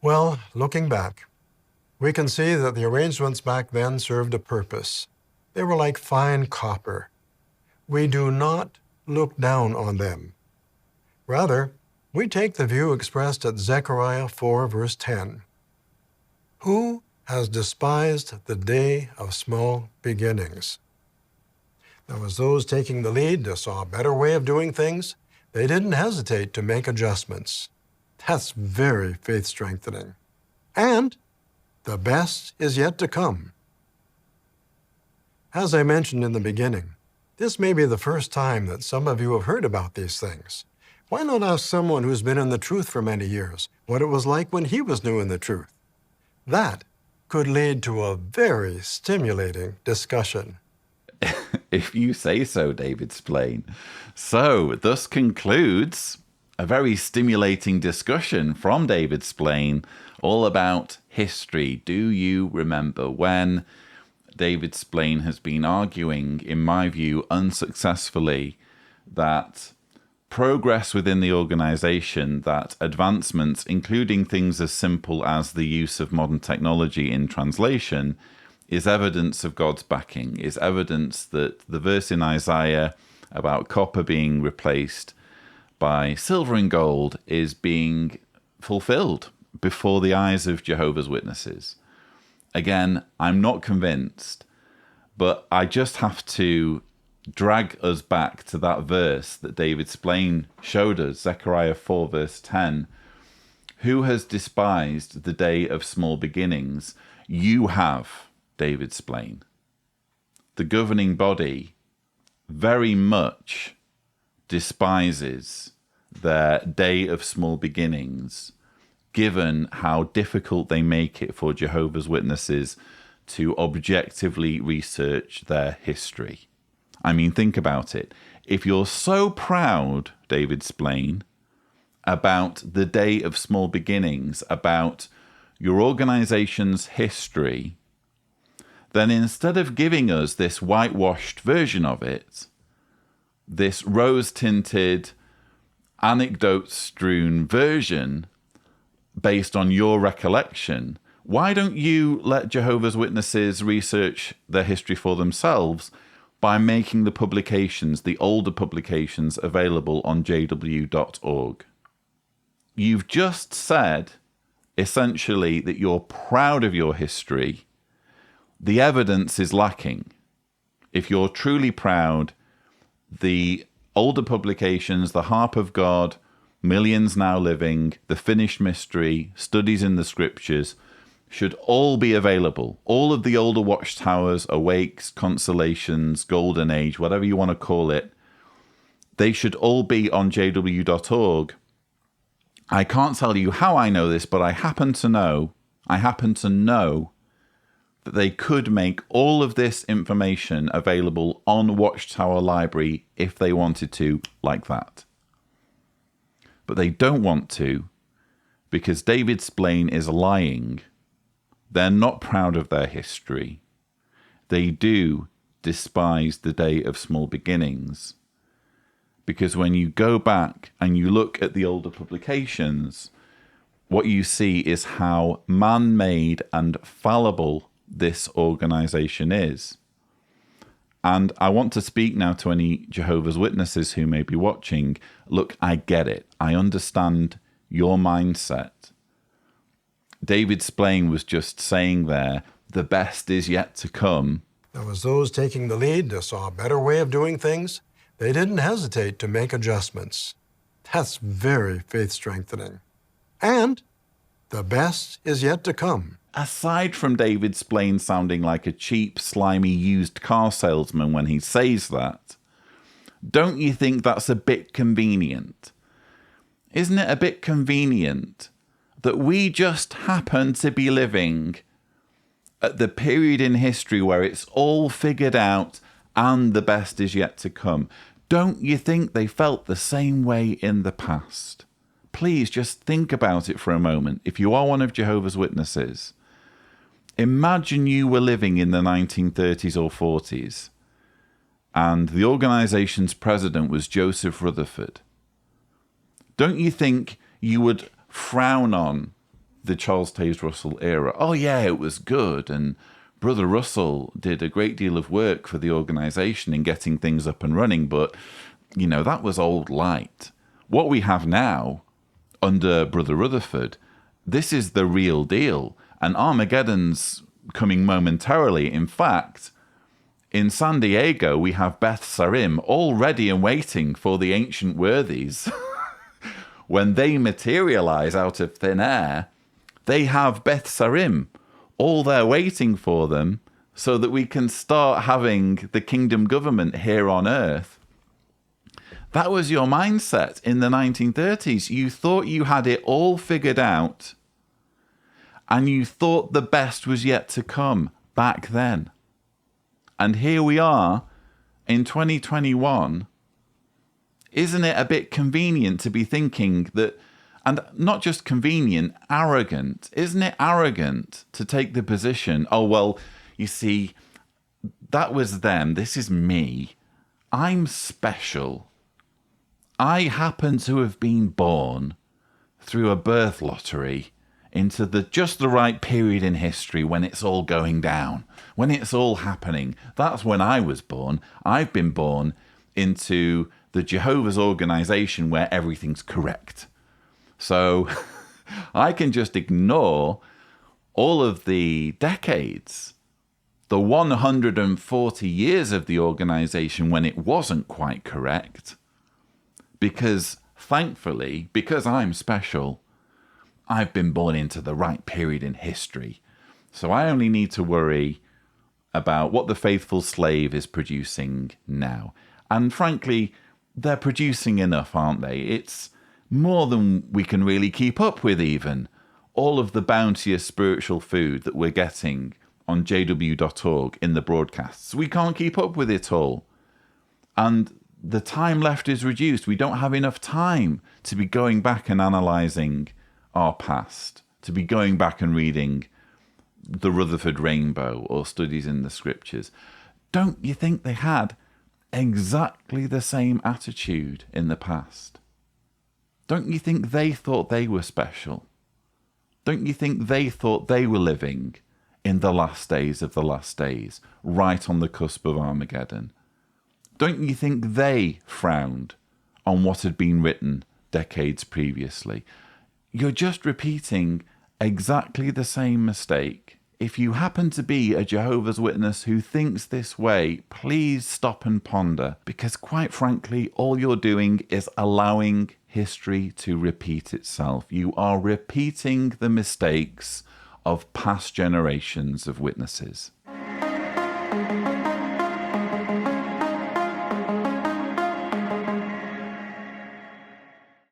Well, looking back, we can see that the arrangements back then served a purpose. They were like fine copper. We do not look down on them. Rather, we take the view expressed at Zechariah 4, verse 10. Who has despised the day of small beginnings? Now, as those taking the lead saw a better way of doing things, they didn't hesitate to make adjustments. That's very faith-strengthening. And the best is yet to come. As I mentioned in the beginning, this may be the first time that some of you have heard about these things. Why not ask someone who's been in the truth for many years what it was like when he was new in the truth? That could lead to a very stimulating discussion. If you say so, David Splane. So, thus concludes a very stimulating discussion from David Splane all about history. Do you remember when? David Splane has been arguing, in my view, unsuccessfully, that progress within the organization, that advancements, including things as simple as the use of modern technology in translation, is evidence of God's backing, is evidence that the verse in Isaiah about copper being replaced by silver and gold is being fulfilled before the eyes of Jehovah's Witnesses. Again, I'm not convinced, but I just have to drag us back to that verse that David Splane showed us, Zechariah 4, verse 10. Who has despised the day of small beginnings? You have, David Splane. The governing body very much despises their day of small beginnings, given how difficult they make it for Jehovah's Witnesses to objectively research their history. I mean, think about it. If you're so proud, David Splane, about the day of small beginnings, about your organization's history, then instead of giving us this whitewashed version of it, this rose-tinted, anecdote-strewn version based on your recollection, why don't you let Jehovah's Witnesses research their history for themselves by making the publications, the older publications, available on jw.org? You've just said, essentially, that you're proud of your history. The evidence is lacking. If you're truly proud, the older publications, the Harp of God, Millions Now Living, The Finished Mystery, Studies in the Scriptures, should all be available. All of the older watchtowers, Awakes, Consolations, Golden Age, whatever you want to call it, they should all be on jw.org. I can't tell you how I know this, but I happen to know that they could make all of this information available on Watchtower Library if they wanted to, like that. But they don't want to, because David Splane is lying. They're not proud of their history. They do despise the day of small beginnings. Because when you go back and you look at the older publications, what you see is how man-made and fallible this organization is. And I want to speak now to any Jehovah's Witnesses who may be watching. Look, I get it. I understand your mindset. David Splane was just saying there, the best is yet to come. Now, as those taking the lead saw a better way of doing things, they didn't hesitate to make adjustments. That's very faith-strengthening. And the best is yet to come. Aside from David Splane sounding like a cheap, slimy used car salesman when he says that, don't you think that's a bit convenient? Isn't it a bit convenient that we just happen to be living at the period in history where it's all figured out and the best is yet to come? Don't you think they felt the same way in the past? Please just think about it for a moment. If you are one of Jehovah's Witnesses, imagine you were living in the 1930s or 40s and the organization's president was Joseph Rutherford. Don't you think you would frown on the Charles Taze Russell era. Oh, yeah, it was good. And Brother Russell did a great deal of work for the organization in getting things up and running. But, that was old light. What we have now under Brother Rutherford, this is the real deal. And Armageddon's coming momentarily. In fact, in San Diego, we have Beth Sarim all ready and waiting for the ancient worthies. When they materialize out of thin air, they have Beth Sarim all there waiting for them so that we can start having the kingdom government here on earth. That was your mindset in the 1930s. You thought you had it all figured out, and you thought the best was yet to come back then. And here we are in 2021. Isn't it a bit convenient to be thinking that, and not just convenient, arrogant? Isn't it arrogant to take the position, oh, well, you see, that was them, this is me. I'm special. I happen to have been born through a birth lottery into just the right period in history when it's all going down, when it's all happening. That's when I was born. I've been born into the Jehovah's organization where everything's correct. So I can just ignore all of the decades, the 140 years of the organization when it wasn't quite correct, because thankfully, because I'm special, I've been born into the right period in history. So I only need to worry about what the faithful slave is producing now. And frankly, they're producing enough, aren't they? It's more than we can really keep up with even. All of the bounteous spiritual food that we're getting on jw.org in the broadcasts. We can't keep up with it all. And the time left is reduced. We don't have enough time to be going back and analysing our past, to be going back and reading the Rutherford Rainbow or studies in the scriptures. Don't you think they had exactly the same attitude in the past? Don't you think they thought they were special? Don't you think they thought they were living in the last days of the last days, right on the cusp of Armageddon? Don't you think they frowned on what had been written decades previously? You're just repeating exactly the same mistake. If you happen to be a Jehovah's Witness who thinks this way, please stop and ponder, because quite frankly, all you're doing is allowing history to repeat itself. You are repeating the mistakes of past generations of witnesses.